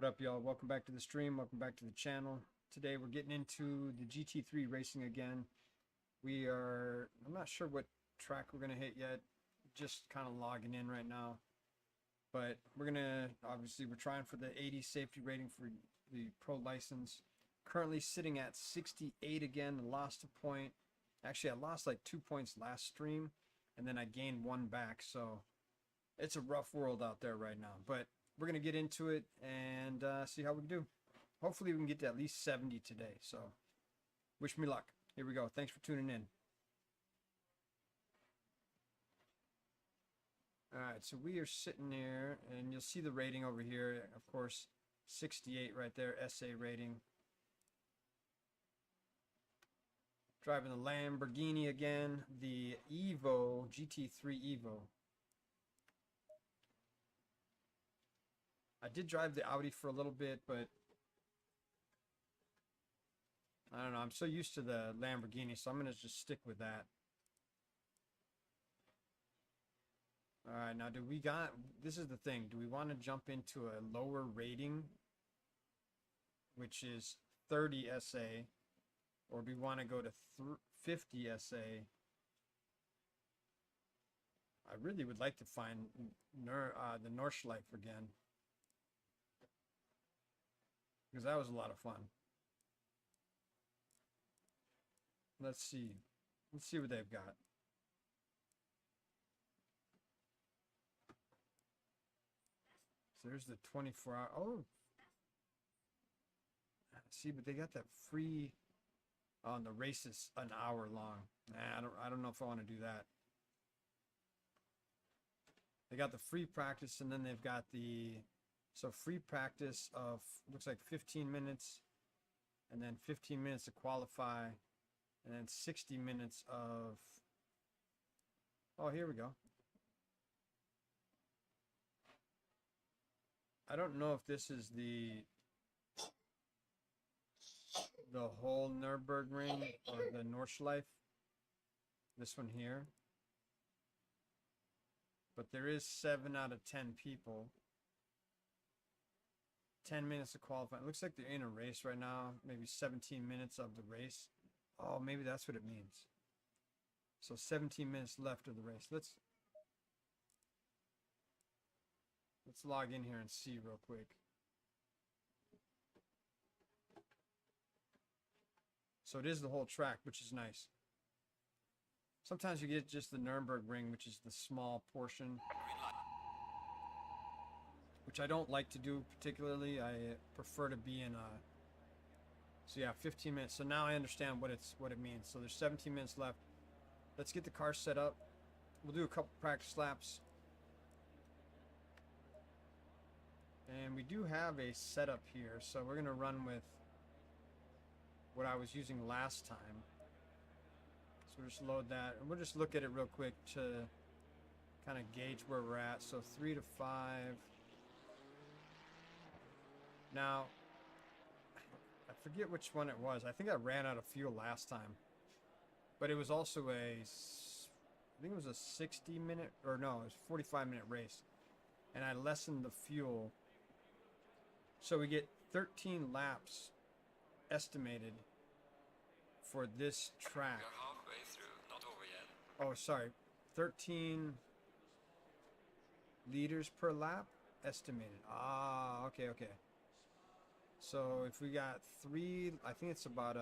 What up, y'all? Welcome back to the stream. Welcome back to the channel. Today we're getting into the GT3 racing again. I'm not sure what track we're going to hit yet. Just kind of logging in right now. But obviously we're trying for the 80 safety rating for the pro license. Currently sitting at 68 again. Lost a point. Actually, I lost like 2 points last stream. And then I gained one back. So it's a rough world out there right now. But we're going to get into it and see how we can do. Hopefully we can get to at least 70 today. So wish me luck. Here we go. Thanks for tuning in. Alright, so we are sitting there, and you'll see the rating over here. Of course, 68 right there, SA rating. Driving the Lamborghini again, the Evo, GT3 Evo. I did drive the Audi for a little bit, but I don't know. I'm so used to the Lamborghini, so I'm going to just stick with that. Alright, now this is the thing. Do we want to jump into a lower rating, which is 30 SA, or do we want to go to 50 SA? I really would like to find the Nordschleife again, because that was a lot of fun. Let's see what they've got. So there's the 24-hour. Oh, see, but they got that free. Oh, and the race is an hour long. Nah, I don't know if I want to do that. They got the free practice, and then they've got the free practice of looks like 15 minutes, and then 15 minutes to qualify, and then 60 minutes of. Oh, here we go. I don't know if this is the whole Nürburgring or the Nordschleife. This one here. But there is 7 out of 10 people. 10 minutes to qualify. It looks like they're in a race right now. Maybe 17 minutes of the race. Oh, maybe that's what it means. So 17 minutes left of the race. Let's log in here and see real quick. So it is the whole track, which is nice. Sometimes you get just the Nürburgring, which is the small portion, which I don't like to do particularly. I prefer to be in a. So yeah, 15 minutes. So now I understand what it means. So there's 17 minutes left. Let's get the car set up. We'll do a couple practice laps. And we do have a setup here, so we're going to run with what I was using last time. So we'll just load that, and we'll just look at it real quick to kind of gauge where we're at. So 3 to 5. Now, I forget which one it was. I think I ran out of fuel last time. But it was also I think it was a 60-minute, or no, it was a 45-minute race. And I lessened the fuel. So we get 13 laps estimated for this track. You're halfway through, not over yet. Oh, sorry. 13 liters per lap estimated. Ah, okay. So if we got 3, I think it's about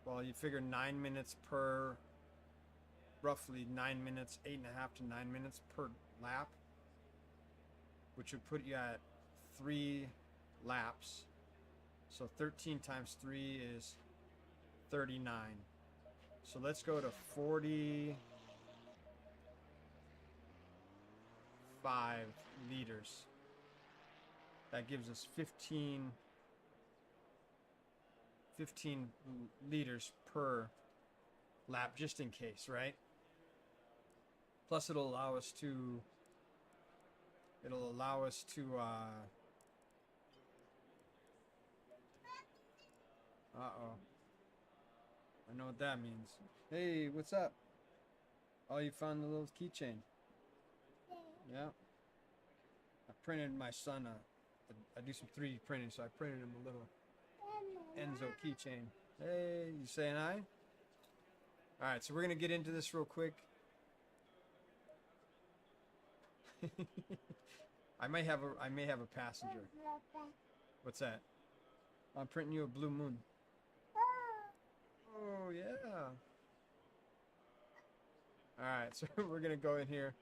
well, you figure 9 minutes per, roughly 9 minutes, 8.5 to 9 minutes per lap, which would put you at 3 laps. So 13 times 3 is 39. So let's go to 45 liters. That gives us 15 liters per lap, just in case, right? Plus it'll allow us to uh-oh. I know what that means. Hey, what's up? Oh, you found the little keychain. Yeah. I printed my son I do some 3D printing, so I printed him a little Enzo keychain. Hey, you saying hi? All right, so we're gonna get into this real quick. I may have a passenger. What's that? I'm printing you a blue moon. Oh yeah. All right, so we're gonna go in here,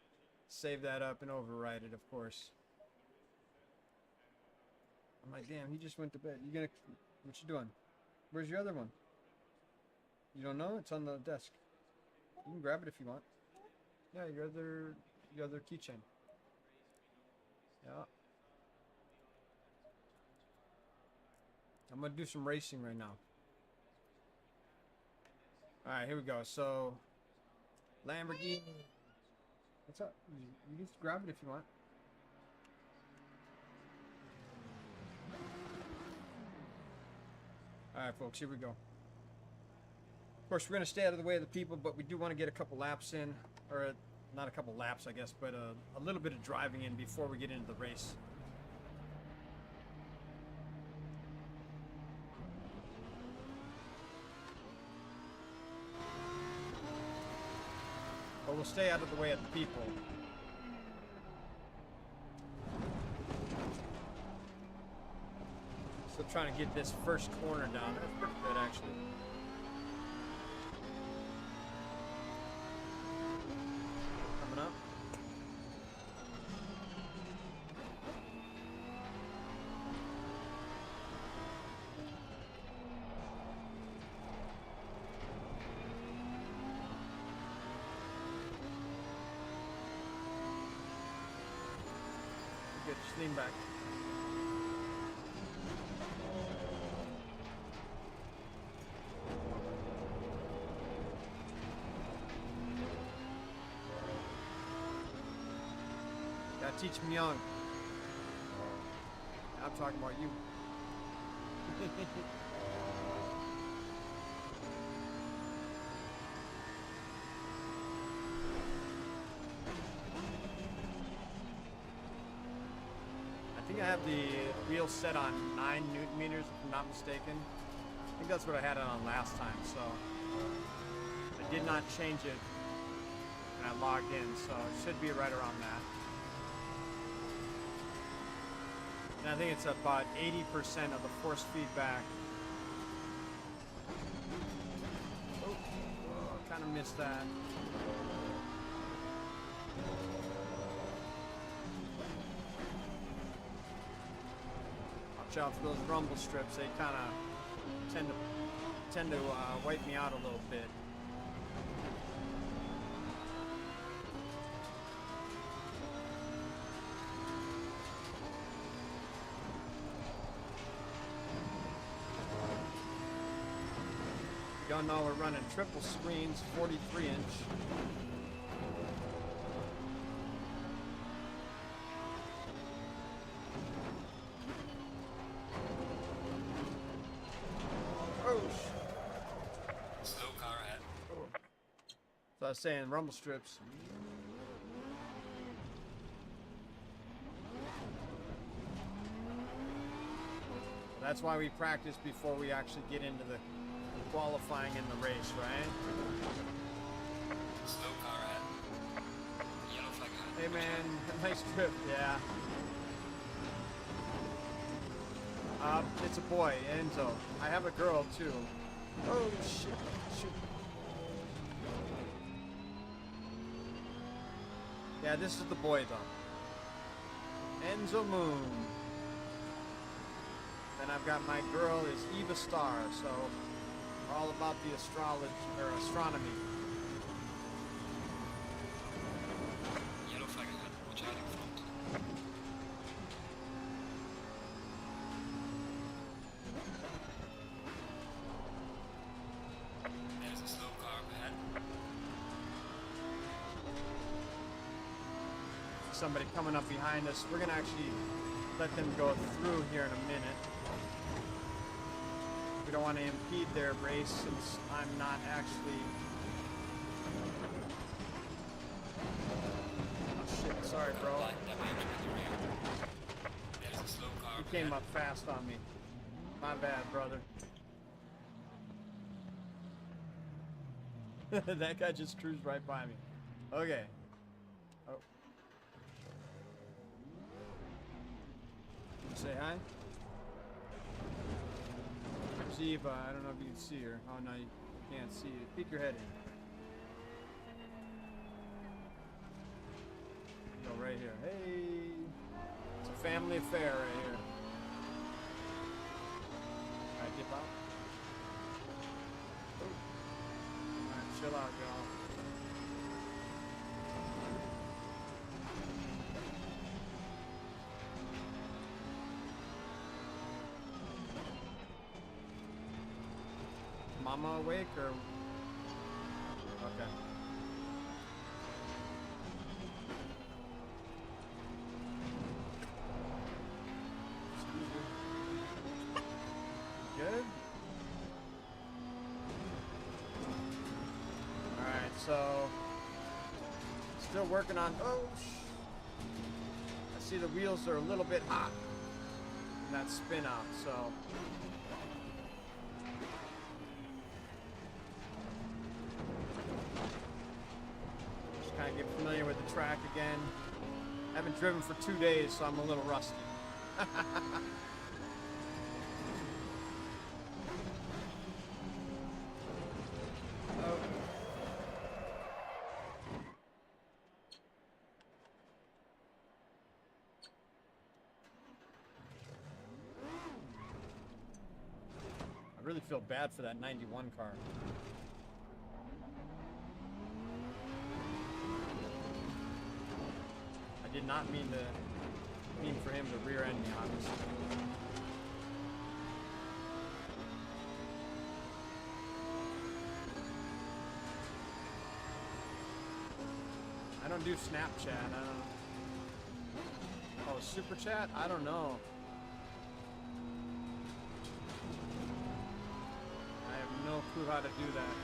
save that up, and overwrite it, of course. I'm like, damn, he just went to bed. What you doing? Where's your other one? You don't know? It's on the desk. You can grab it if you want. Yeah, your other keychain. Yeah. I'm gonna do some racing right now. All right, here we go. So, Lamborghini. What's up? You can just grab it if you want. All right, folks, here we go. Of course, we're going to stay out of the way of the people, but we do want to get a couple laps in, or not a couple laps, I guess, but a little bit of driving in before we get into the race. But we'll stay out of the way of the people. Still trying to get this first corner down. That's pretty good, actually. Coming up. Good, just lean back. Gotta teach them young. I'm talking about you. I think I have the wheel set on 9 Newton meters, if I'm not mistaken. I think that's what I had it on last time, so I did not change it when I logged in, so it should be right around that. And I think it's about 80% of the force feedback. Oh, kind of missed that. Watch out for those rumble strips. They kind of tend to wipe me out a little bit. Y'all know we're running triple screens, 43 inch. Oh, Slow car ahead. so I was saying rumble strips. That's why we practice before we actually get into the qualifying in the race, right? Slow car ahead. Yellow flag ahead. Hey man, nice trip, yeah. It's a boy, Enzo. I have a girl too. Oh shit, shoot. Yeah, this is the boy though. Enzo Moon. Then I've got my girl is Eva Star, so we're all about the astrology or astronomy. Yellow flag ahead. Watch out in front. There's a slow car up ahead. Somebody coming up behind us. We're gonna actually let them go through here in a minute. We don't want to impede their race since I'm not actually... Oh shit, sorry bro. Line damage at the rear. came up fast on me. My bad, brother. That guy just cruised right by me. Okay. Oh. Say hi. See if I don't know if you can see her. Oh no, you can't see it. Peek your head in. Go right here. Hey, it's a family affair right here. Alright, dip out. Alright, chill out, y'all. Mama awake or? Okay. Good. All right, so still working on. Oh, I see the wheels are a little bit hot in that spin out. So. Kind of get familiar with the track again. I haven't driven for 2 days, so I'm a little rusty. Oh. I really feel bad for that 91 car. Did not mean for him to rear end me, obviously. I don't do Snapchat. I don't. Oh, Super Chat? I don't know. I have no clue how to do that.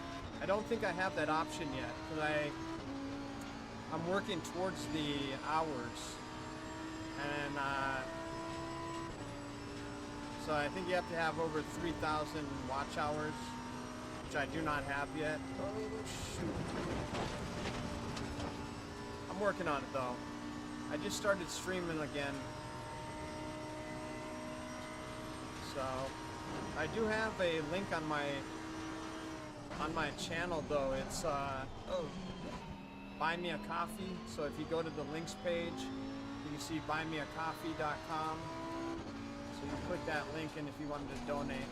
I don't think I have that option yet, because I'm working towards the hours, and so I think you have to have over 3,000 watch hours, which I do not have yet. Oh, shoot. I'm working on it though. I just started streaming again, so I do have a link on my channel though. It's Buy Me a Coffee. So if you go to the links page, you can see buymeacoffee.com. So you click that link in if you wanted to donate.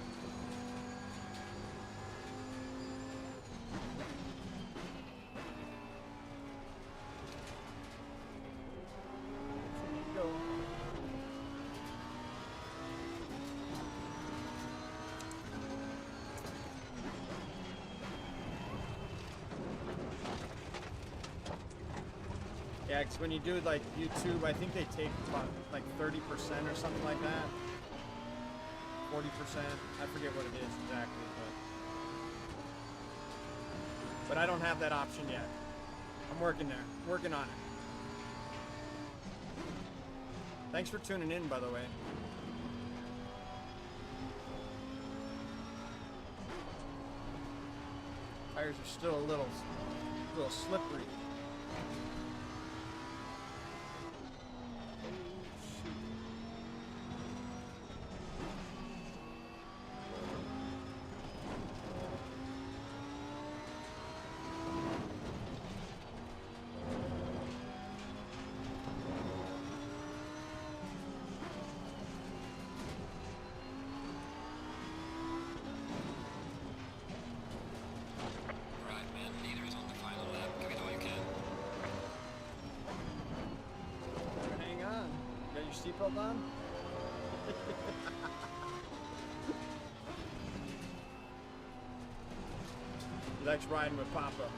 Go. Yeah, because when you do like YouTube, I think they take about like 30% or something like that. 40%. I forget what it is exactly, but I don't have that option yet. I'm working there, working on it. Thanks for tuning in, by the way. Tires are still a little slippery. Seatbelt on? He likes riding with Papa.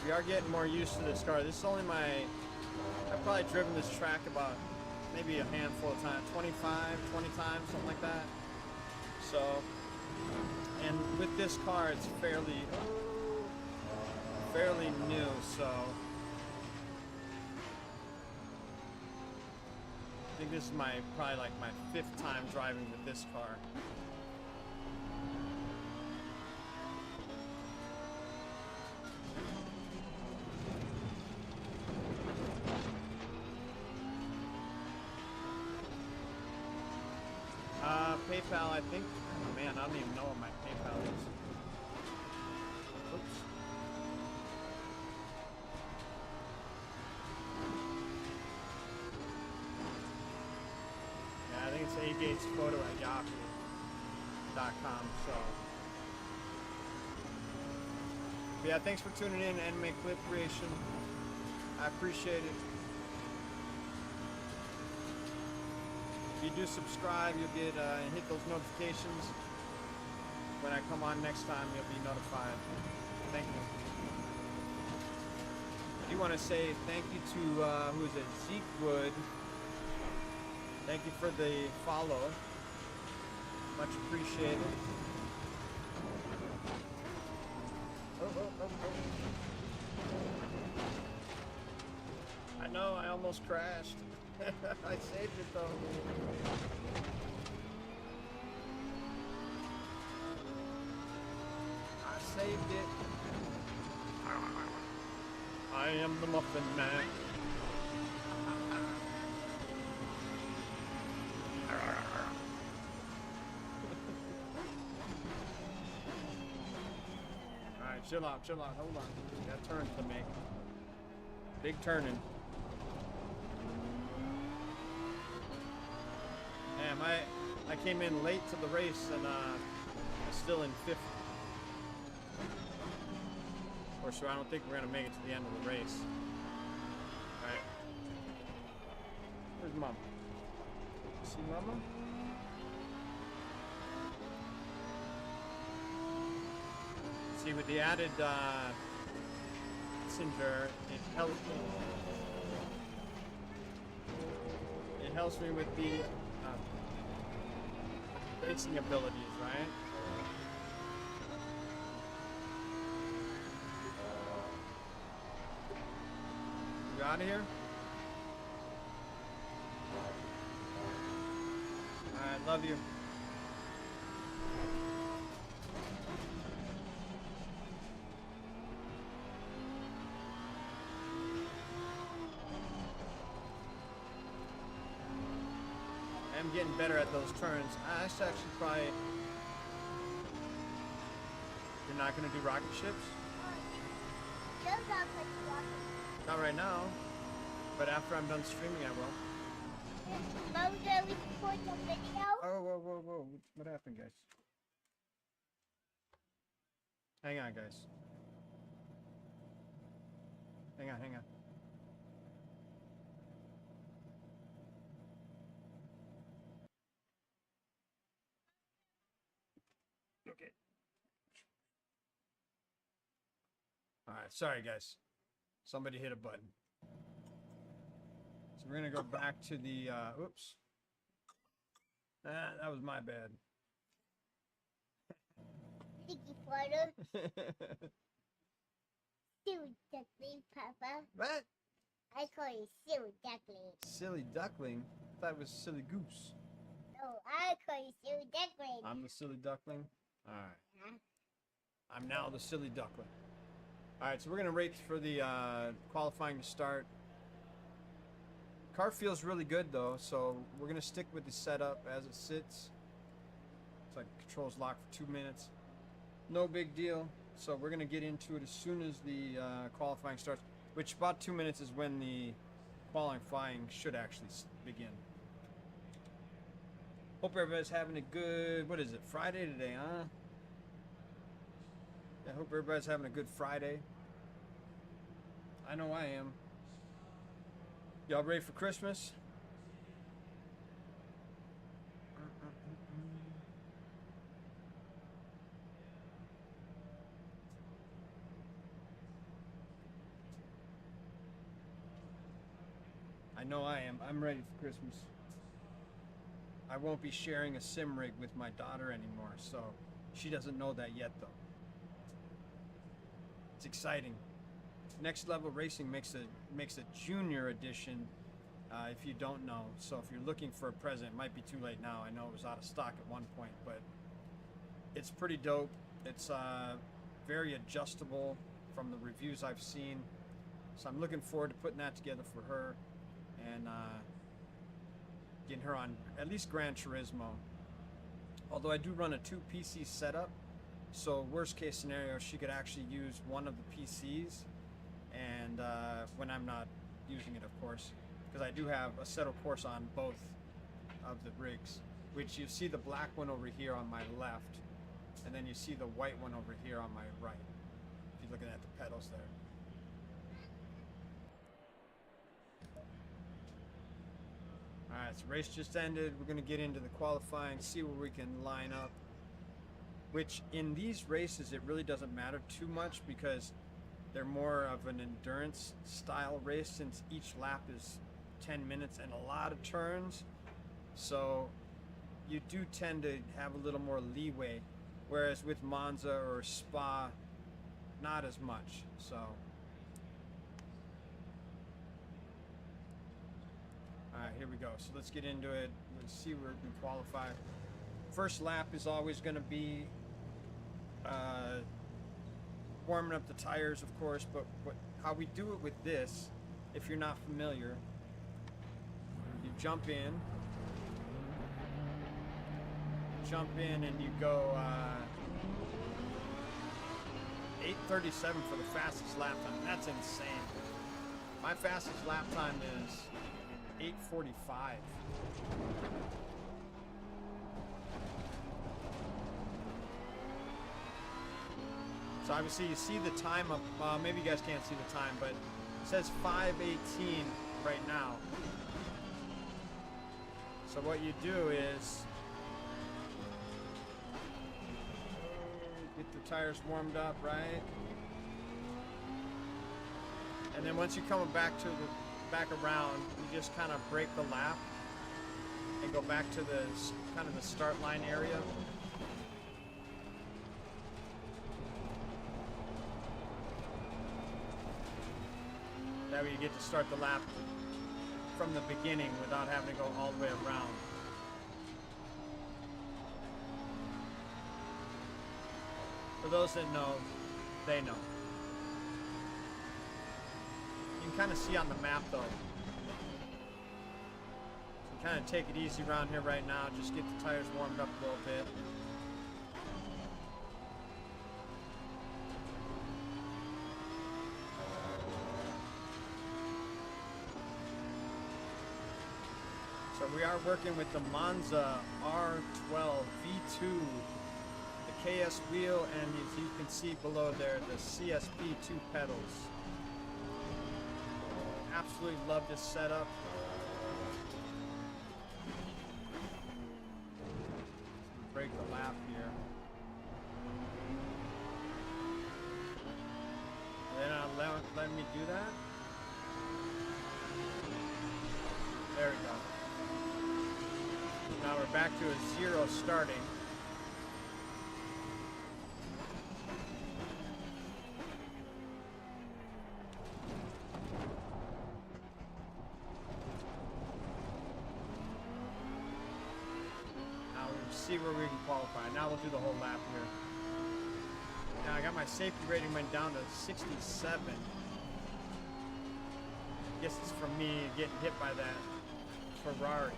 We are getting more used to this car. This is only I've probably driven this track about maybe a handful of times, 25, 20 times, something like that. So, and with this car, it's fairly new, so I think this is probably like my 5th time driving with this car. PayPal, I think. Oh man, I don't even know what my PayPal is. Oops. Yeah, I think it's agatesphoto@yahoo.com. So, but yeah, thanks for tuning in, Anime Clip Creation. I appreciate it. If you do subscribe, you'll get and hit those notifications. When I come on next time, you'll be notified. Thank you. I do want to say thank you to who is it, Zeke Wood. Thank you for the follow. Much appreciated. Oh. I know, I almost crashed. I saved it though. I saved it. I am the Muffin Man. Alright, chill out, hold on. Got turns to make. Big turning. Damn, I came in late to the race and I'm still in 5th. Or so I don't think we're gonna make it to the end of the race. Alright. Where's Mama? See Mama? See, with the added messenger, it helps me with the racing abilities, right? You out of here? Alright, love you. I'm getting better at those turns. I should actually probably... You're not going to do rocket ships? Not right now, but after I'm done streaming I will. Oh, whoa. What happened, guys? Hang on, guys. Hang on. Okay. Alright, sorry guys. Somebody hit a button. So we're gonna go back to the, oops. That was my bad. Sticky photo. Silly duckling, Papa. What? I call you silly duckling. Silly duckling? I thought it was silly goose. No, I call you silly duckling. I'm the silly duckling? Alright. I'm now the silly duckling. Alright, so we're gonna race for the qualifying to start. Car feels really good though, so we're gonna stick with the setup as it sits. It's like controls locked for 2 minutes. No big deal. So we're gonna get into it as soon as the qualifying starts, which about 2 minutes is when the qualifying should actually begin. Hope everybody's having a good, what is it, Friday today, huh? I hope everybody's having a good Friday. I know I am. Y'all ready for Christmas? I know I am. I'm ready for Christmas. I won't be sharing a sim rig with my daughter anymore, so she doesn't know that yet though. It's exciting. Next Level Racing makes a junior edition. If you don't know, so if you're looking for a present, it might be too late now. I know it was out of stock at one point, but it's pretty dope. It's very adjustable from the reviews I've seen, so I'm looking forward to putting that together for her and getting her on at least Gran Turismo. Although I do run a 2 PC setup, so worst case scenario, she could actually use one of the PCs, and when I'm not using it, of course, because I do have a settled course on both of the rigs, which you see the black one over here on my left, and then you see the white one over here on my right, if you're looking at the pedals there. Alright, so race just ended. We're going to get into the qualifying, see where we can line up, which in these races it really doesn't matter too much because they're more of an endurance style race since each lap is 10 minutes and a lot of turns, so you do tend to have a little more leeway, whereas with Monza or Spa, not as much. So alright, here we go. So let's get into it. Let's see where we can qualify. First lap is always going to be warming up the tires, of course, but how we do it with this, if you're not familiar, you jump in and you go 8:37 for the fastest lap time. That's insane. My fastest lap time is 8:45. So obviously you see the time up, maybe you guys can't see the time, but it says 5:18 right now. So what you do is get the tires warmed up, right? And then once you come back around, you just kind of break the lap and go back to the kind of the start line area. That way you get to start the lap from the beginning without having to go all the way around. For those that know, they know. You can kind of see on the map though. So kind of take it easy around here right now. Just get the tires warmed up a little bit. So we are working with the Monza R12 V2, the KS wheel, and as you can see below there, the CSP2 pedals. Absolutely love this setup. Break the lap here. They're not letting me do that. There we go. Now we're back to a 0 starting. Now we'll see where we can qualify. Now we'll do the whole lap here. Now I got my safety rating went down to 67. I guess it's from me getting hit by that Ferrari.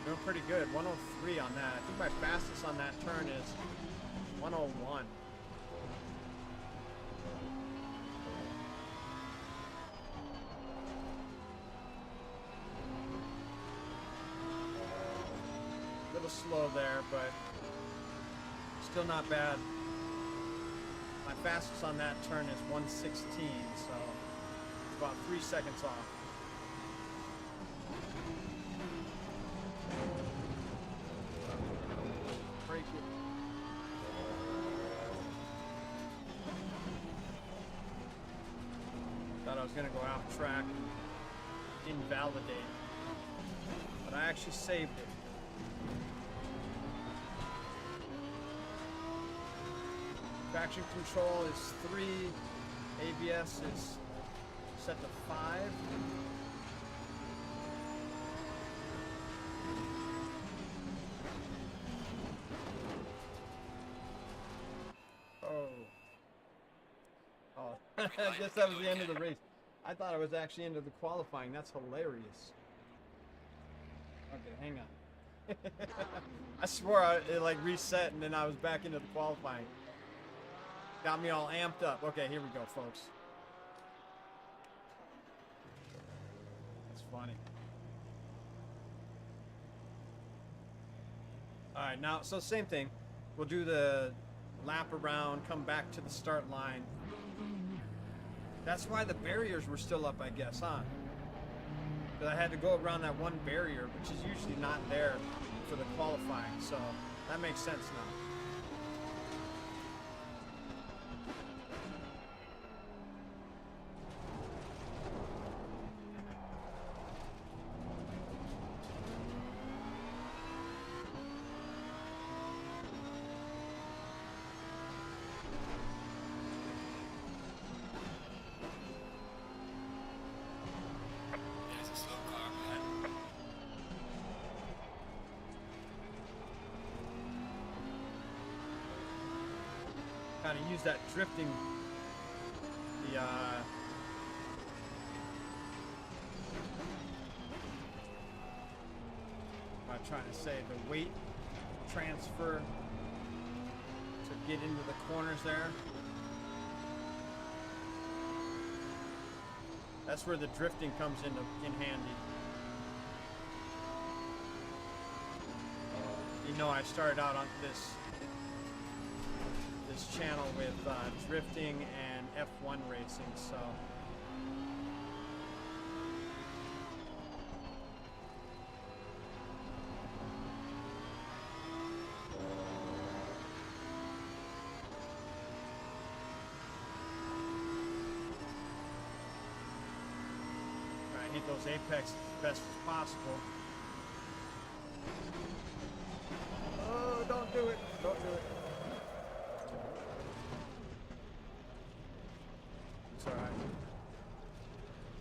Doing pretty good, 103 on that. I think my fastest on that turn is 101. slow there, but still not bad. My fastest on that turn is 116, so it's about 3 seconds off. Break it. Thought I was gonna go off track and invalidate, but I actually saved it. Traction control is 3, ABS is set to 5. Oh, I guess that was the end of the race. I thought it was actually end of the qualifying. That's hilarious. Okay, hang on. I swore it like reset and then I was back into the qualifying. Got me all amped up. Okay, here we go, folks. That's funny. All right, now, so same thing. We'll do the lap around, come back to the start line. That's why the barriers were still up, I guess, huh? Because I had to go around that one barrier, which is usually not there for the qualifying, so that makes sense now. There's a slow car up ahead. Kind of use that drifting, I'm trying to say the weight transfer to get into the corners there. That's where the drifting comes in handy. You know, I started out on this channel with drifting and F1 racing, so try and hit those apex as best as possible. Oh, don't do it! Don't do it! It's alright.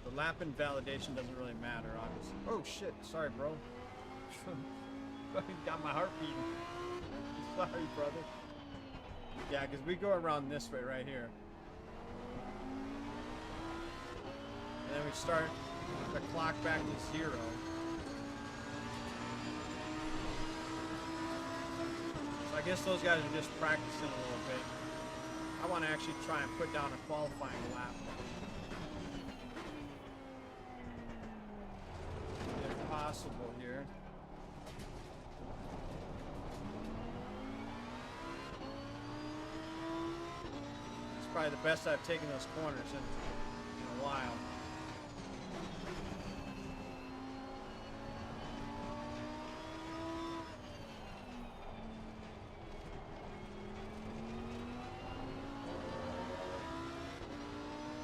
The lap invalidation doesn't really matter, obviously. Oh shit, sorry bro. Got my heart beating. Sorry, brother. Yeah, because we go around this way right here. And then we start the clock back to 0. So I guess those guys are just practicing a little bit. I want to actually try and put down a qualifying lap. If possible here. It's probably the best I've taken those corners in a while.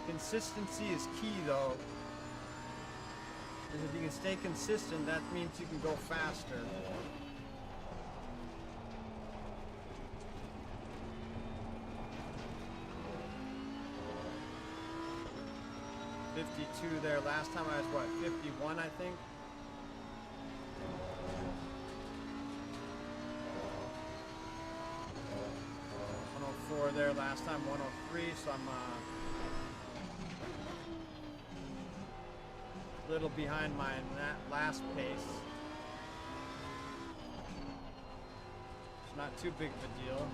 Consistency is key, though. Because if you can stay consistent, that means you can go faster. .52 there. Last time I was, what, 51, I think? .104 there. Last time 103, so I'm little behind my last pace. It's not too big of a deal.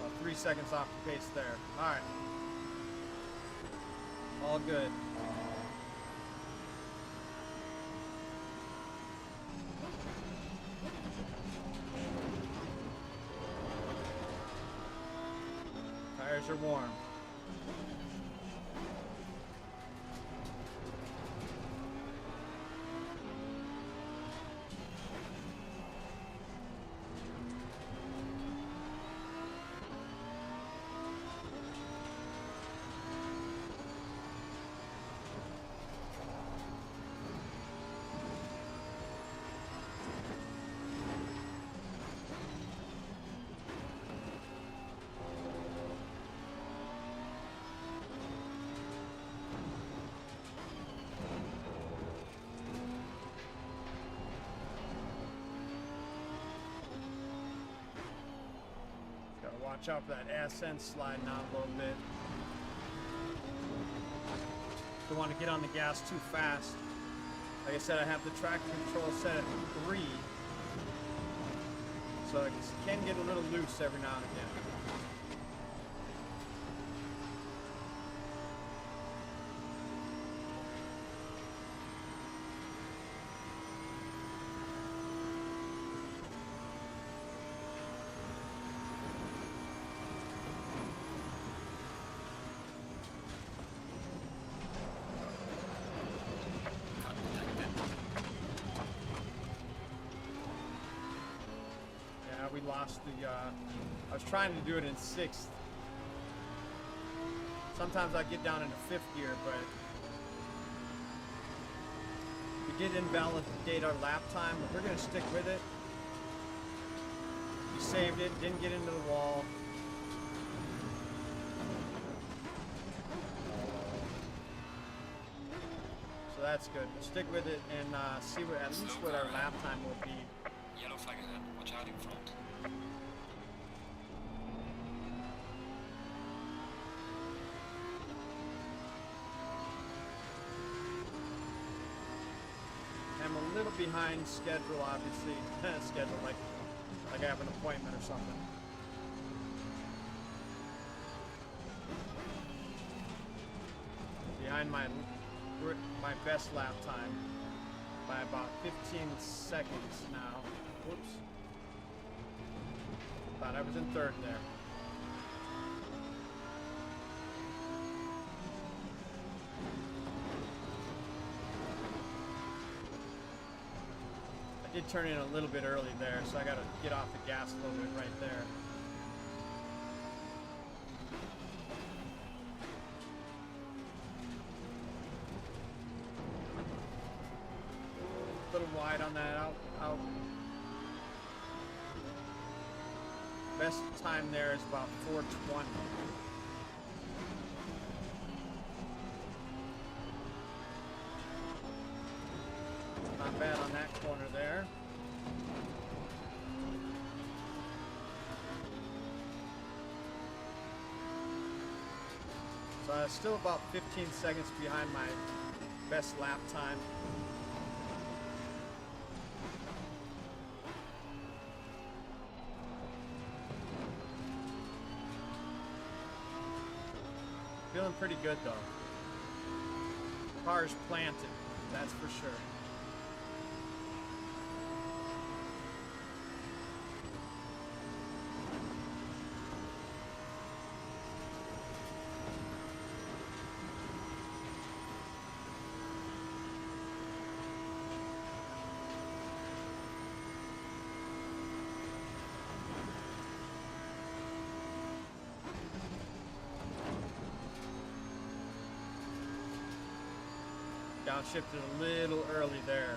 About 3 seconds off the pace there. Alright. All good. Tires are warm. Watch out for that SN sliding out a little bit. Don't want to get on the gas too fast. Like I said, I have the traction control set at 3. So it can get a little loose every now and again. We lost the, I was trying to do it in 6th. Sometimes I get down into 5th gear, but we did invalidate our lap time, but we're going to stick with it. We saved it, didn't get into the wall. So that's good. We'll stick with it and see what, at least what our lap time will be. Yellow flag ahead. Watch out in front. I'm a little behind schedule, obviously. Schedule, like I have an appointment or something. Behind my best lap time by about 15 seconds now. Whoops. Thought I was in 3rd there. I did turn in a little bit early there, so I got to get off the gas a little bit right there. A little wide on that out. Best time there is about 4:20. Not bad on that corner there. So I'm still about 15 seconds behind my best lap time. Feeling pretty good though. Car's planted, that's for sure. Downshifted a little early there.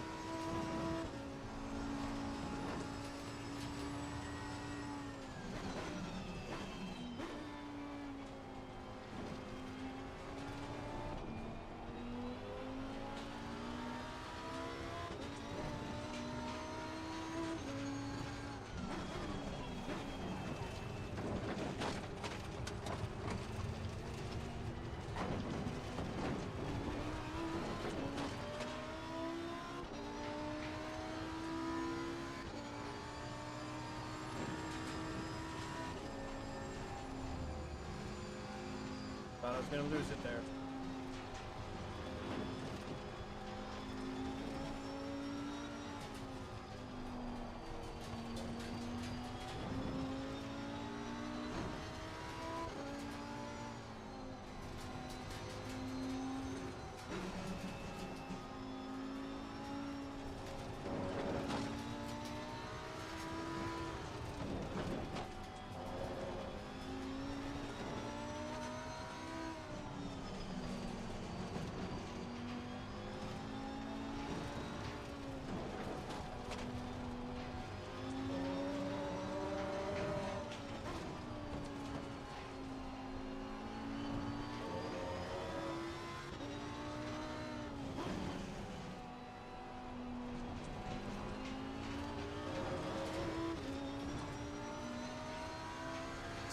Thought I was going to lose it there.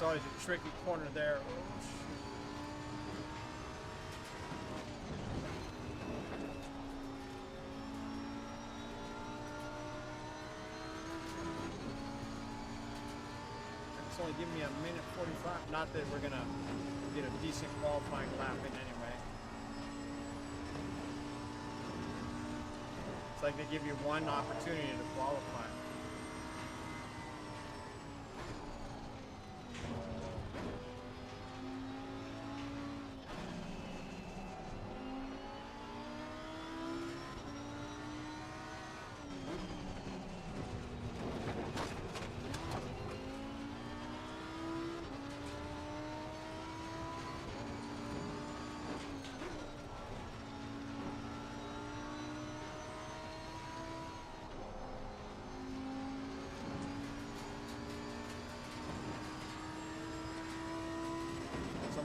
always a tricky corner there. Oh, shoot. It's only giving me a minute 45. Not that we're gonna get a decent qualifying lap in anyway. It's like they give you one opportunity to qualify.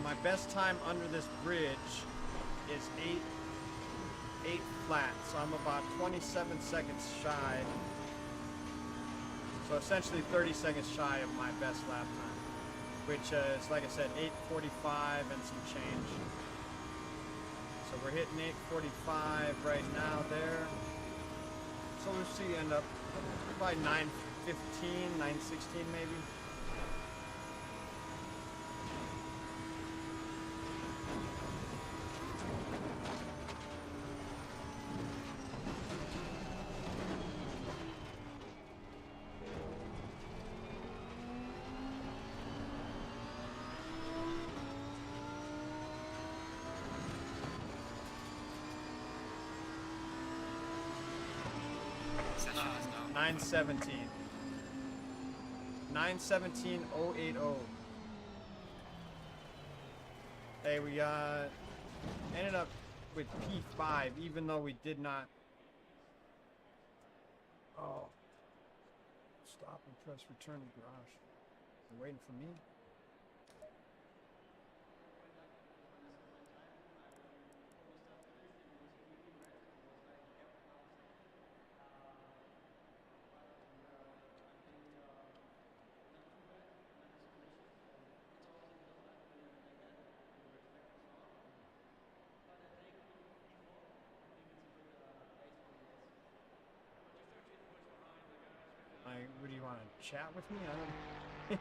My best time under this bridge is 8 flat, so I'm about 27 seconds shy. So essentially 30 seconds shy of my best lap time, which is, like I said, 8:45 and some change. So we're hitting 8:45 right now there. So we'll see end up by 9:15, 9:16 maybe. Session is now 9:17. 9:17.080. Hey, we ended up with P5, even though we did not. Oh. Stop and press return to garage. You're waiting for me? What do you want to chat with me? I don't.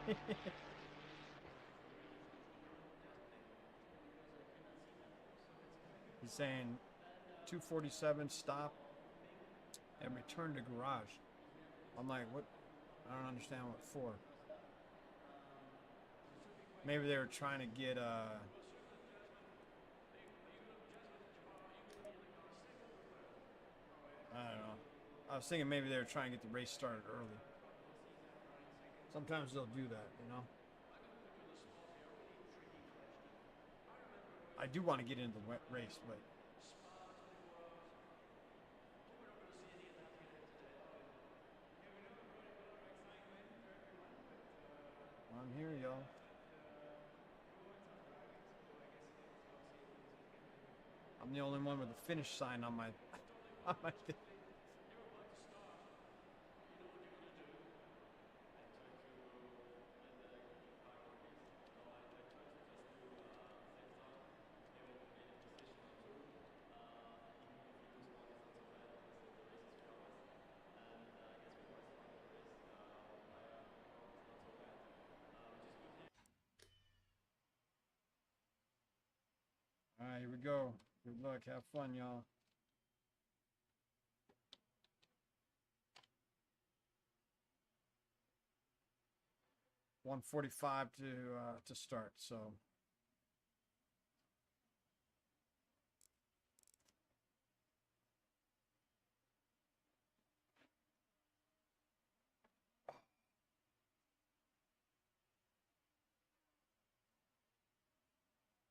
He's saying 247 stop and return to garage. I'm like, what? I don't understand what for. Maybe they were trying to get I don't know. I was thinking maybe they were trying to get the race started early. Sometimes they'll do that, you know. I do want to get into the race, but I'm here, y'all. I'm the only one with a finish sign on my on my thing. All right, here we go. Good luck. Have fun, y'all. $1:45 to start. So.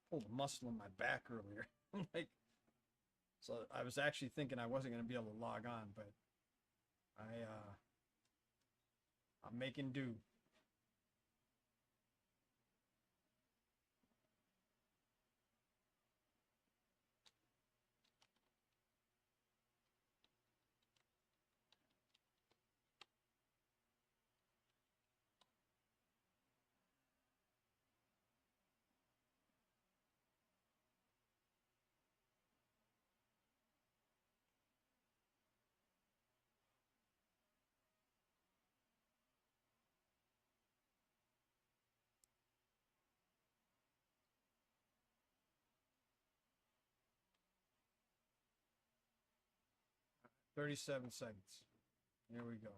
Pulled a muscle in my back earlier. Like, so I was actually thinking I wasn't going to be able to log on, but I'm making do. 37 seconds. Here we go.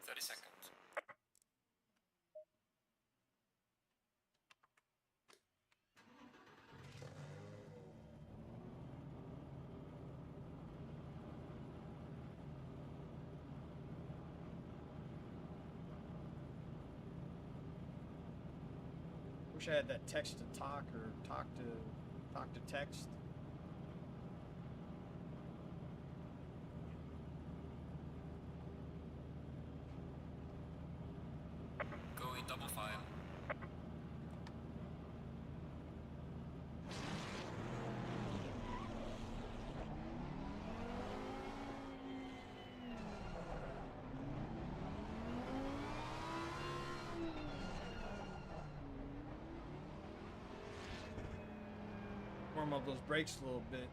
30 seconds. Wish I had that text to talk or talk to text. Go in double file. Warm up those brakes a little bit.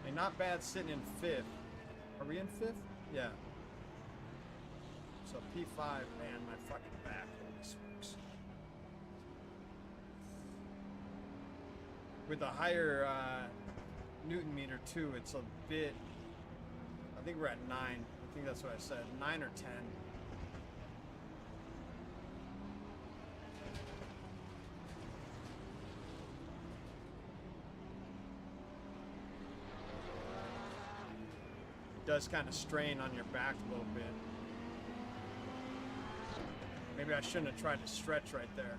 Hey, not bad sitting in fifth. Are we in fifth? Yeah. So P5, man, my fucking back. Holy smokes. With the higher Newton meter too, it's a bit. I think we're at 9. I think that's what I said. 9 or 10. It does kind of strain on your back a little bit. Maybe I shouldn't have tried to stretch right there.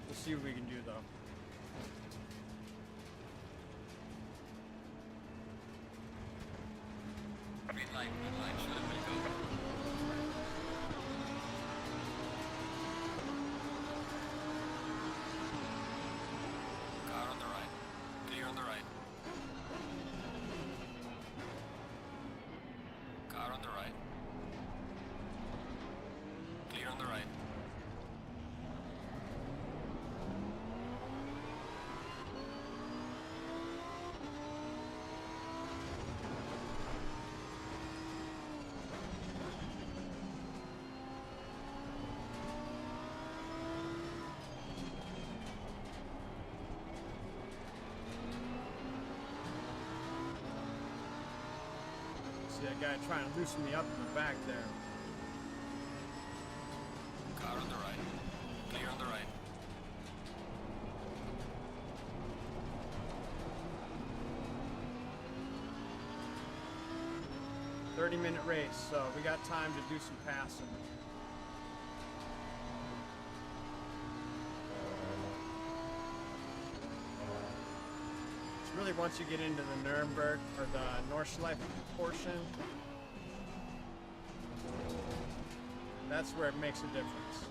We'll see what we can do though. Green light, show them where you go. Car on the right. Clear on the right. Car on the right. Clear on the right. See that guy trying to loosen me up in the back there. Car on the right. Clear on the right. 30-minute race, so we got time to do some passing. It's really once you get into the Nuremberg or the Nordschleife portion, that's where it makes a difference.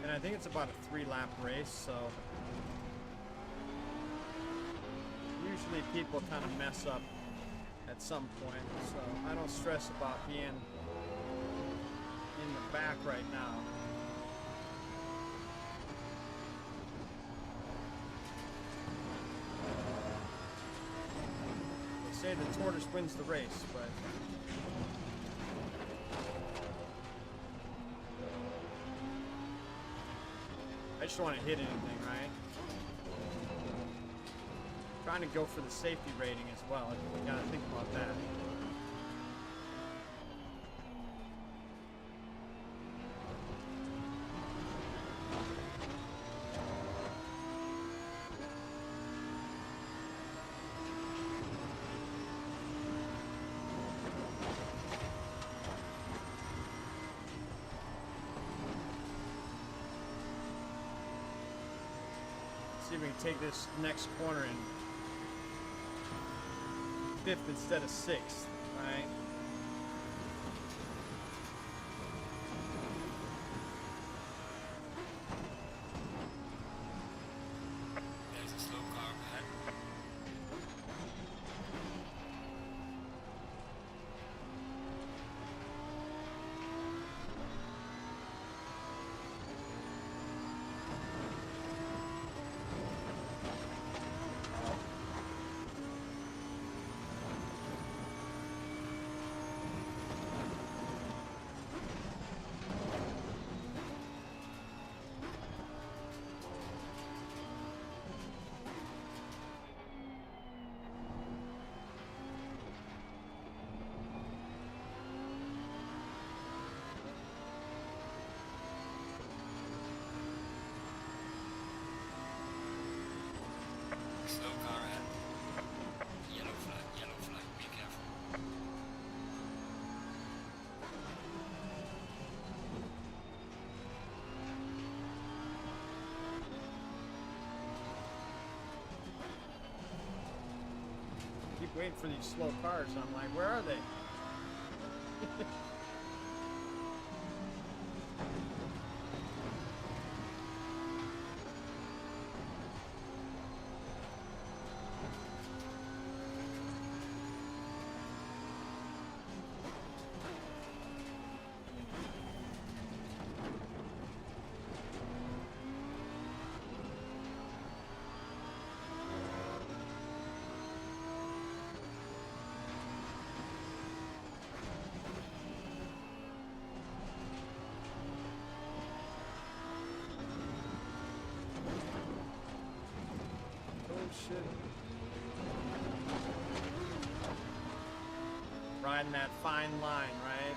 And I think it's about a 3-lap race, so usually people kind of mess up at some point, so I don't stress about being in the back right now. They say the tortoise wins the race, but I just don't want to hit anything, right? Trying to go for the safety rating as well. You gotta think about that. See if we can take this next corner and 5th instead of 6th, right? There's a slow car up ahead. Slow car ahead. Yellow flag, be careful. Keep waiting for these slow cars. I'm like, where are they? Oh shit. Riding that fine line, right?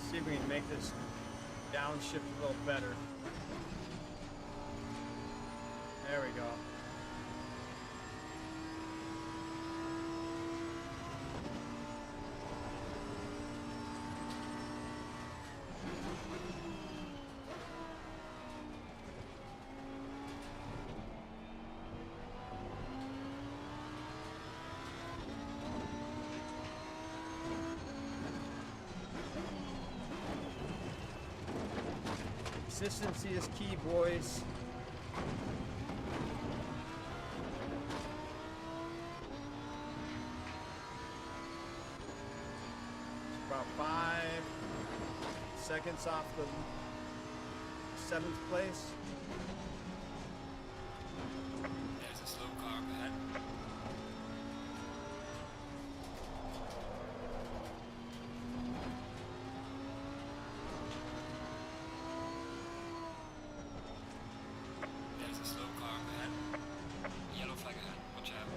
See if we can make this downshift a little better. There we go. Consistency is key, boys. About 5 seconds off the 7th place. There's a slow car up ahead. There's a slow car up ahead. Yellow flag ahead. Watch out.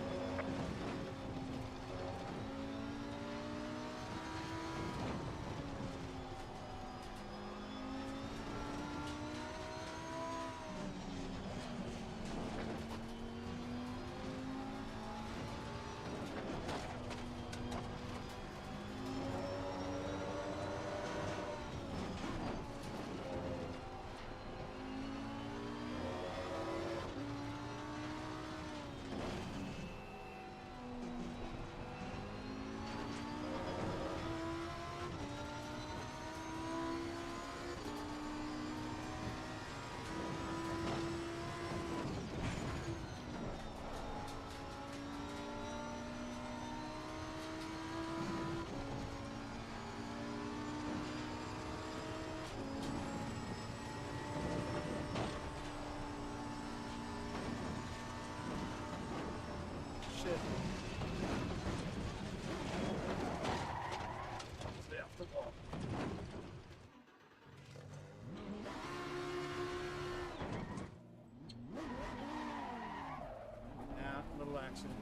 accident.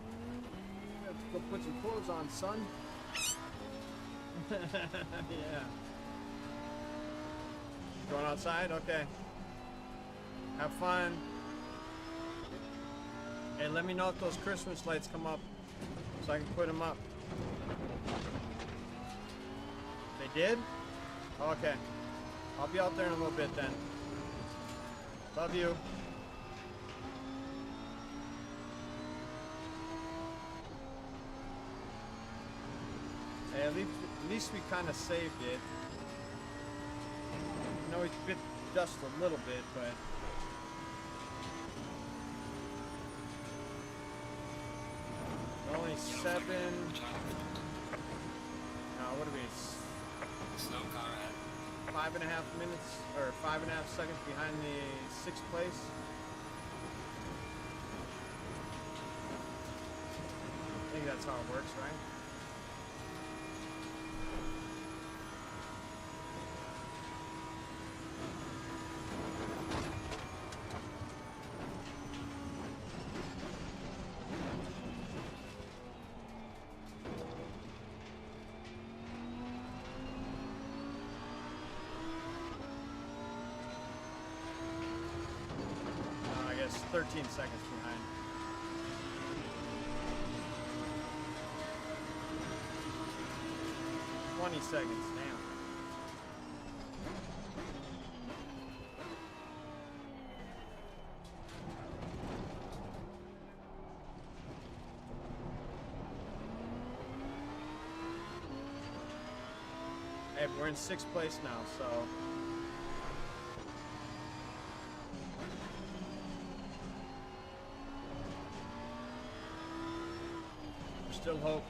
Go put some clothes on, son. Yeah. Going outside? Okay. Have fun. Hey, let me know if those Christmas lights come up so I can put them up. They did? Okay. I'll be out there in a little bit then. Love you. Hey, at least we kind of saved it. I know it's bit dust a little bit, but only 7. What are we? Slow car ahead. 5.5 minutes or 5.5 seconds behind the 6th place. I think that's how it works, right? I guess 13 seconds behind. Seconds, damn. Hey, we're in 6th place now, so there's still hope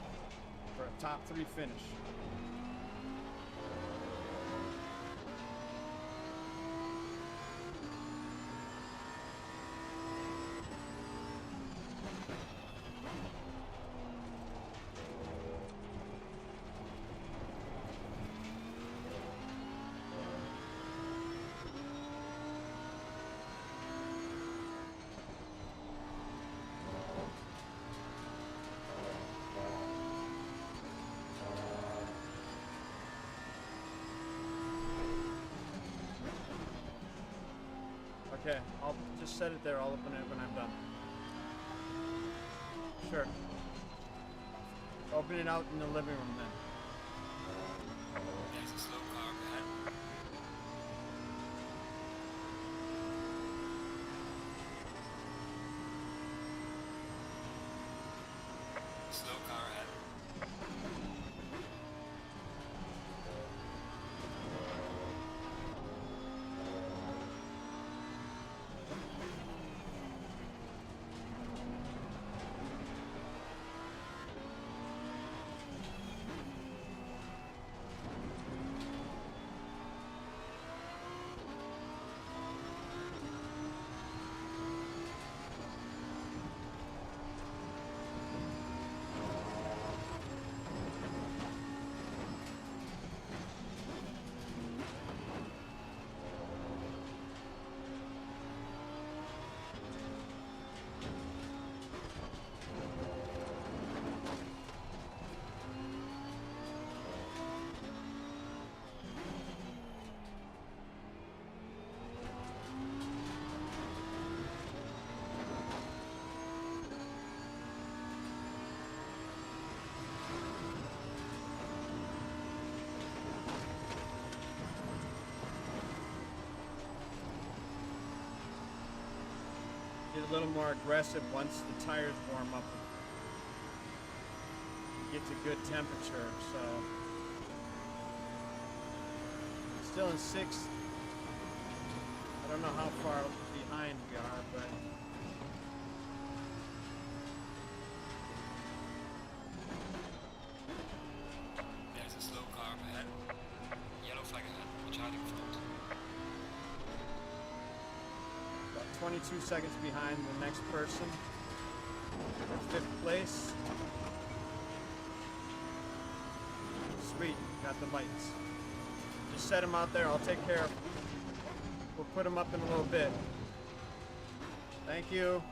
for a top 3 finish. Okay, I'll just set it there. I'll open it when I'm done. Sure. Open it out in the living room then. There's a slow car ahead. Slow car ahead. Get a little more aggressive once the tires warm up. Get to good temperature, so still in 6th. I don't know how far behind we are, but There's a slow car ahead. Yellow flag ahead. Watch out in front. about 22 seconds behind the next person. 5th place. Sweet, got the lights. Just set them out there. I'll take care of them. We'll put them up in a little bit. Thank you.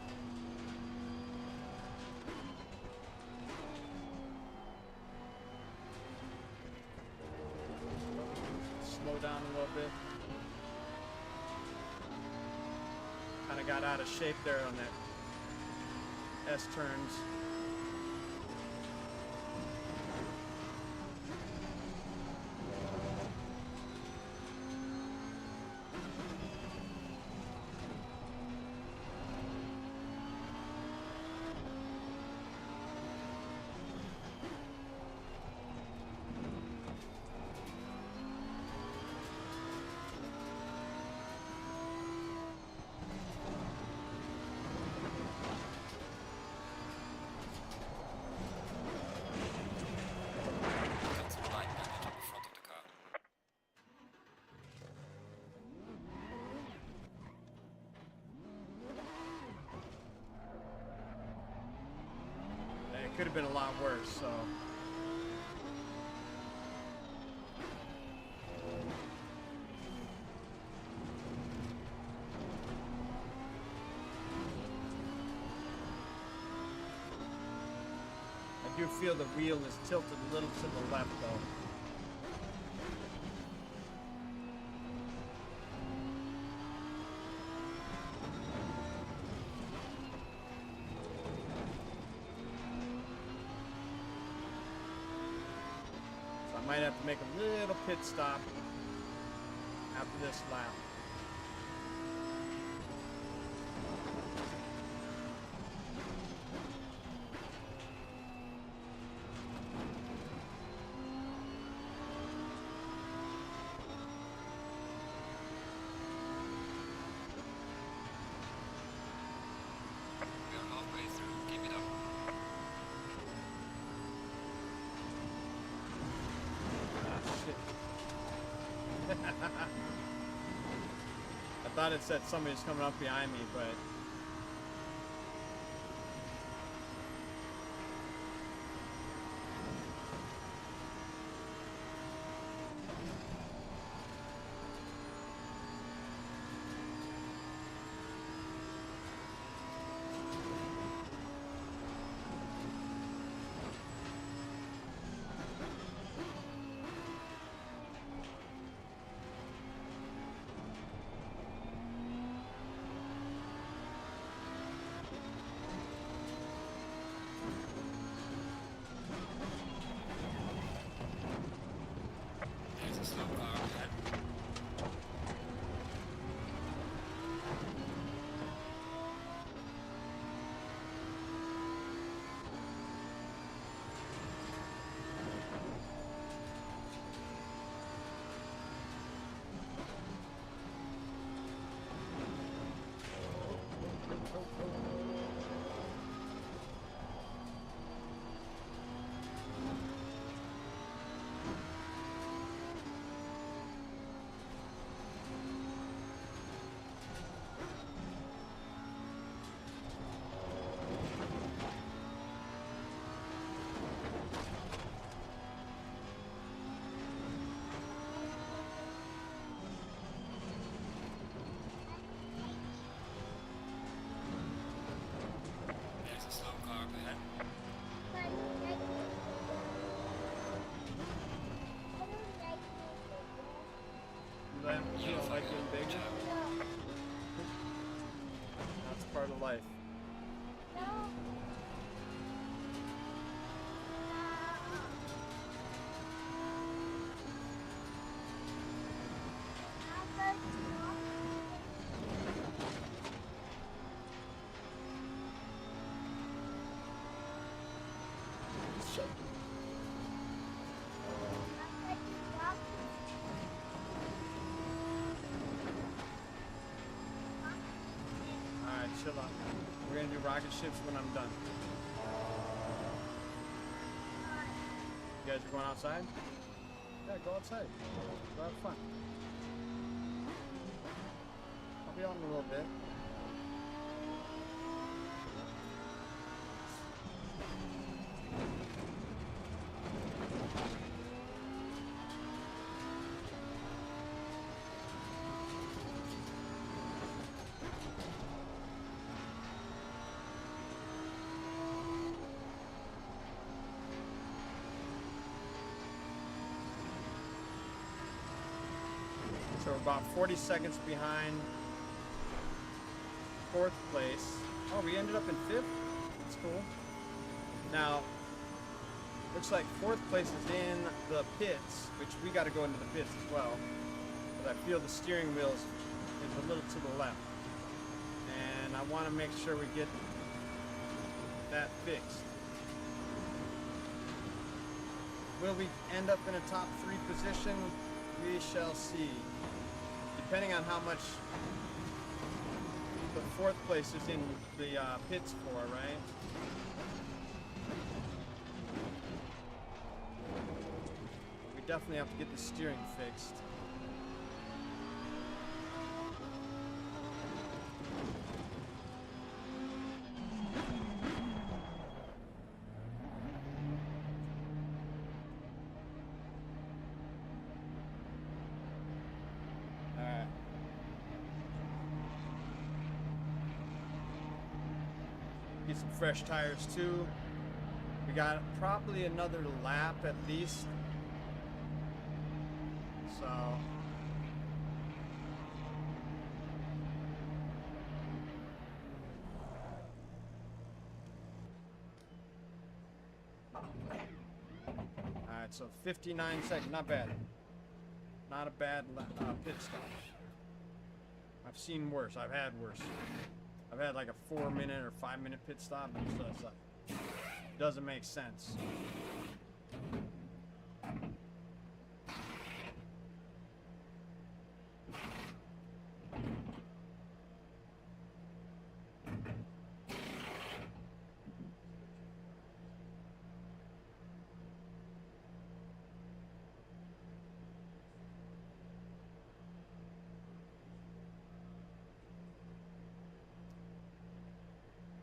got out of shape there on that S turns. That's the blind bandage on the front of the car. It could have been a lot worse, so. I do feel the wheel is tilted a little to the left, though. So I might have to make a little pit stop after this lap. We are halfway through. Keep it up. Ah, shit. I thought it said somebody's coming up behind me, but There's a slow car ahead. There's a slow car ahead. I don't like it. I don't like it. you don't like being Good bigger? job. No, That's part of life. no. Alright, chill out. We're gonna do rocket ships when I'm done. You guys are going outside? Yeah, go outside. Go have fun. I'll be on in a little bit. So we're about 40 seconds behind 4th place. Oh, we ended up in 5th? That's cool. Now, looks like 4th place is in the pits, which we got to go into the pits as well. But I feel the steering wheel is a little to the left. And I want to make sure we get that fixed. Will we end up in a top 3 position? We shall see. Depending on how much the 4th place is in the pits for, right? We definitely have to get the steering fixed. Alright. Get some fresh tires too. We got probably another lap at least. So alright, so 59 seconds, not bad. Not a bad pit stop. I've seen worse, I've had worse. I've had like a 4-minute or 5-minute pit stop, and so it's like, doesn't make sense.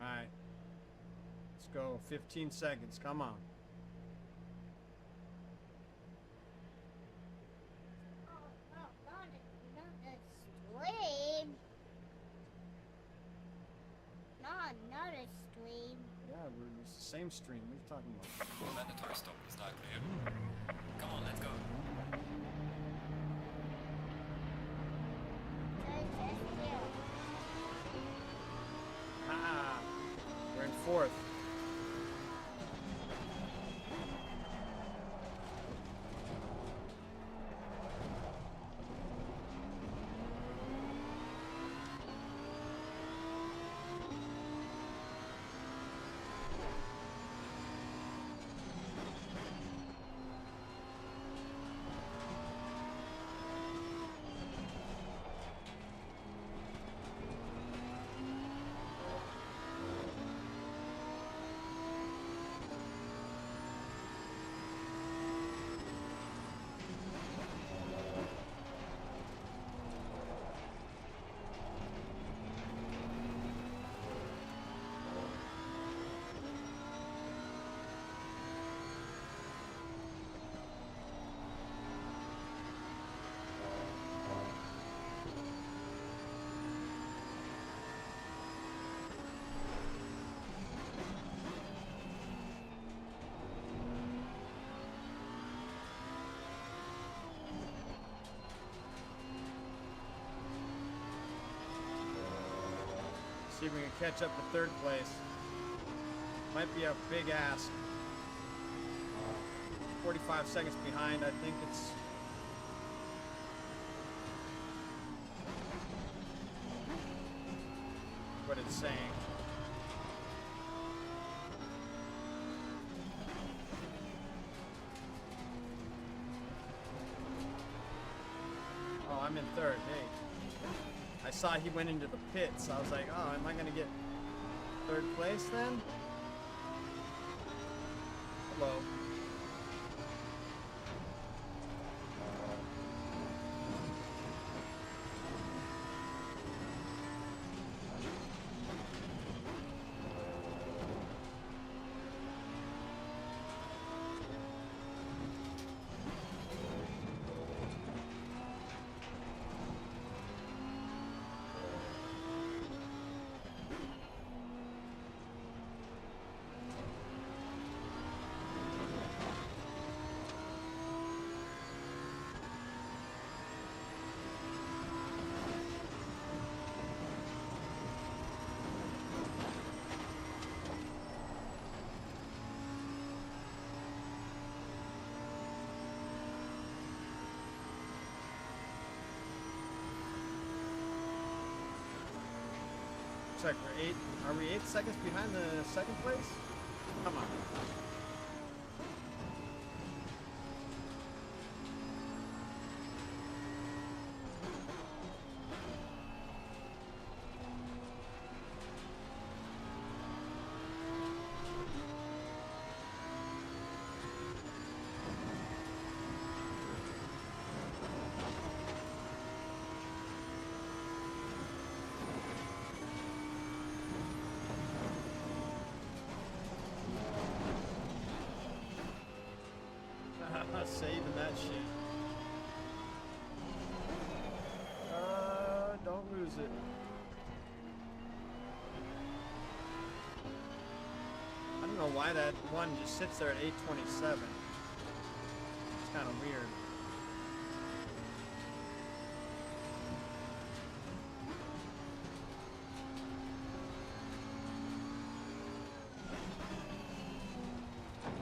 Alright. Let's go. 15 seconds. Come on. Oh, not a stream. Not a stream. Yeah, it's the same stream. What are you talking about? Mandatory stop is now clear. Come on, let's go. Ah, we're in 4th. See if we can catch up to 3rd place. Might be a big ask. 45 seconds behind, I think it's... what it's saying. Oh, I'm in 3rd. Hey. I saw he went into the pits. I was like, oh, am I going to get 3rd place then? Hello. Looks like we're 8. Are we 8 seconds behind the second place? Come on. Saving that shit. Don't lose it. I don't know why that one just sits there at 827. It's kind of weird.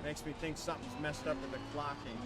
Makes me think something's messed up with the clocking.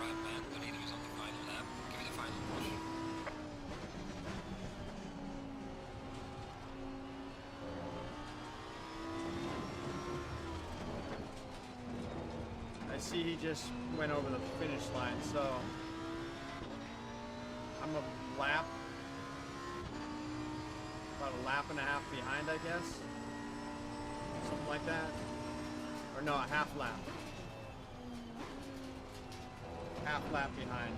Alright, man. The leader is on the final lap. Give me the final push. I see he just went over the finish line, so I'm a lap, about a lap and a half behind, I guess. Something like that. Or no, a half lap. Half lap behind.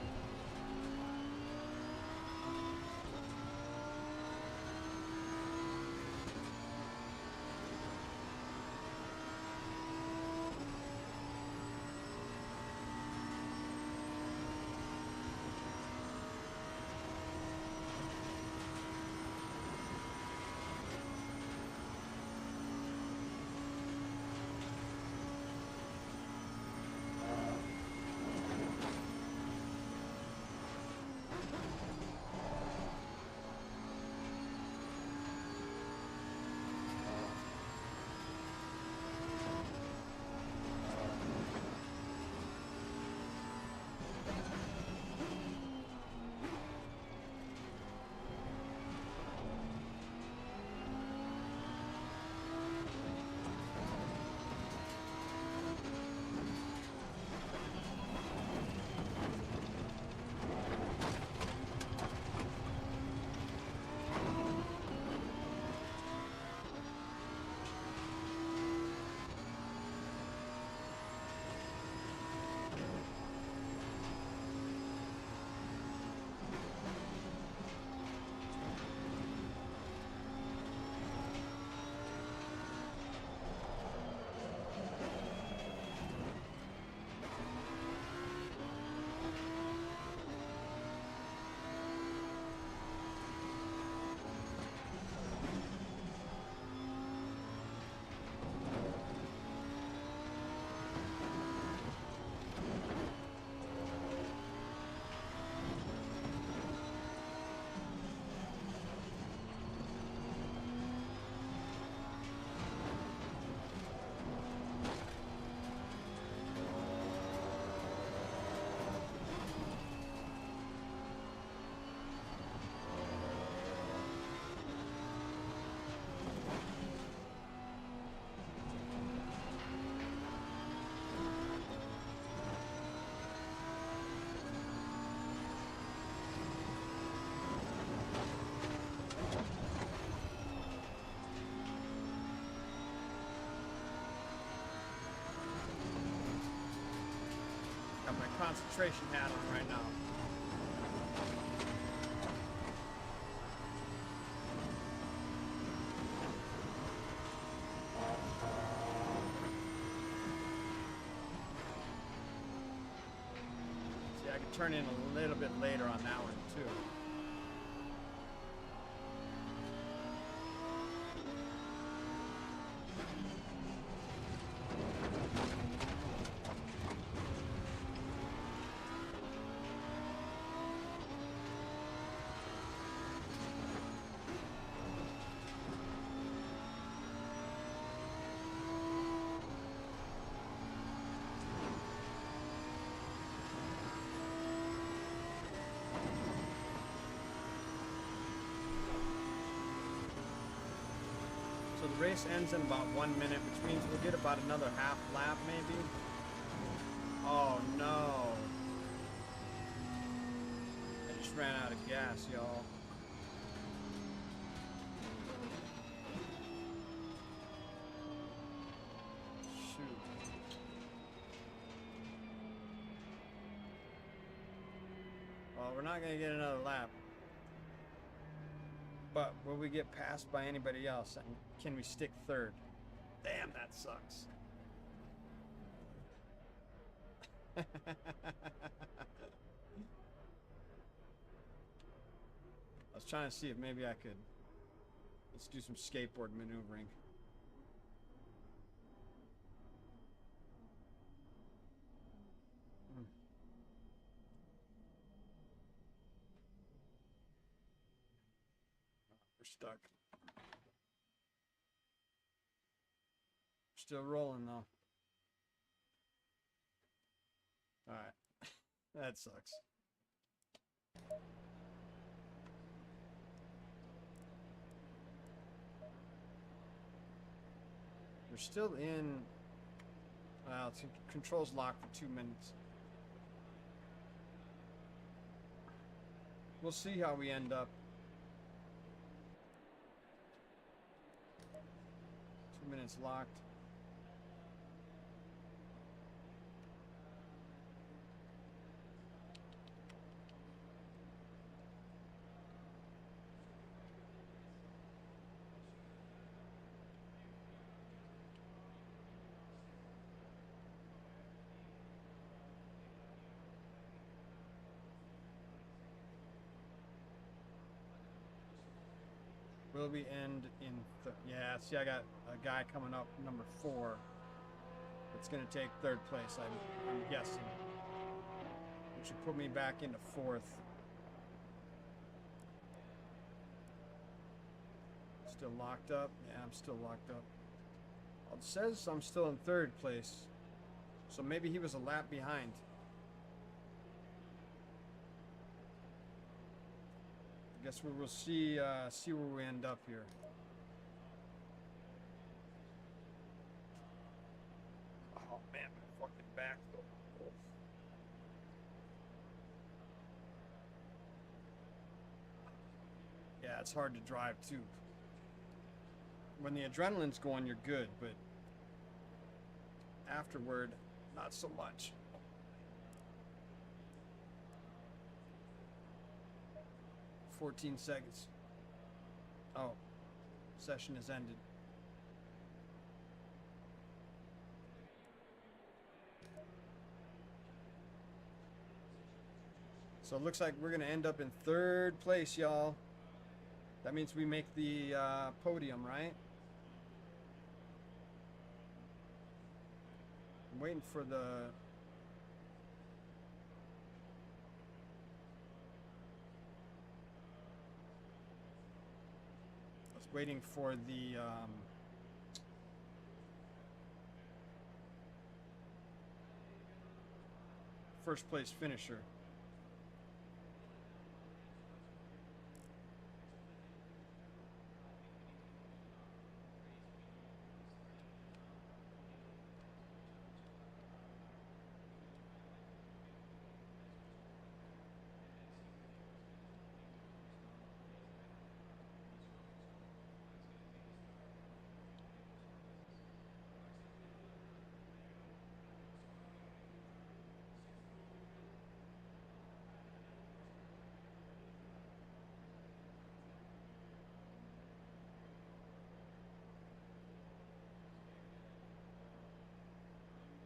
Got my concentration hat on right now. See, I can could turn in a little bit later on that one too. So the race ends in about 1 minute, which means we'll get about another half lap maybe. Oh no. I just ran out of gas, y'all. Shoot. Well, we're not gonna get another lap. But will we get passed by anybody else? And can we stick third? Damn, that sucks. I was trying to see if maybe I could. Let's do some skateboard maneuvering. We're stuck. Still rolling though. Alright. That sucks. We're still in. Well, it's controls locked for 2 minutes. We'll see how we end up. 2 minutes locked. Will we end in yeah, see I got a guy coming up number 4 that's gonna take 3rd place, I'm guessing. Which should put me back into 4th. Still locked up? Yeah, I'm still locked up. Well, it says I'm still in 3rd place. So maybe he was a lap behind. Guess we'll see where we end up here. Oh man, my fucking back though. Yeah, it's hard to drive too. When the adrenaline's going, you're good, but afterward, not so much. 14 seconds. Oh, session has ended. So it looks like we're gonna end up in 3rd place, y'all. That means we make the podium, right? I'm waiting for the... waiting for the first place finisher.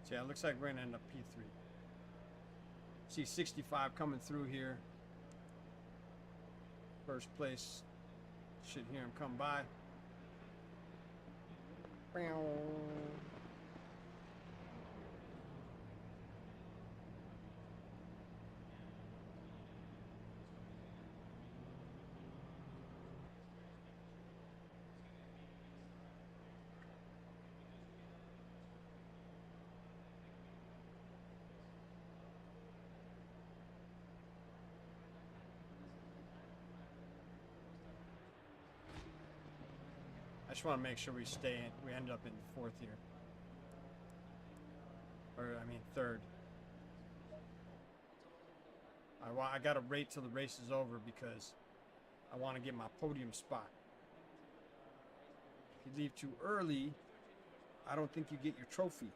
So yeah, it looks like we're gonna end up P3. See 65 coming through here. First place. Should hear him come by. I just want to make sure we stay in. We end up in fourth here. Or, I mean, third. I got to wait till the race is over because I want to get my podium spot. If you leave too early, I don't think you get your trophy.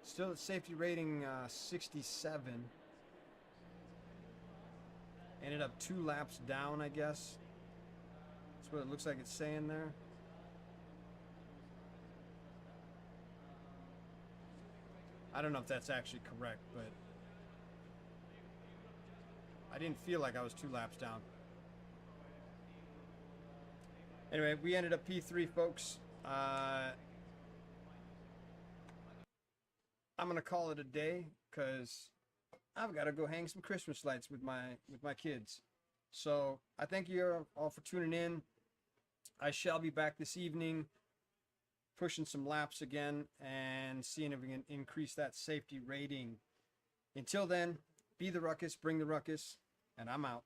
Still at safety rating 67. Ended up 2 laps down, I guess. That's what it looks like it's saying there. I don't know if that's actually correct, but I didn't feel like I was 2 laps down. Anyway, we ended up P3, folks. I'm gonna call it a day because I've got to go hang some Christmas lights with my kids. So I thank you all for tuning in. I shall be back this evening, pushing some laps again and seeing if we can increase that safety rating. Until then, be the ruckus, bring the ruckus, and I'm out.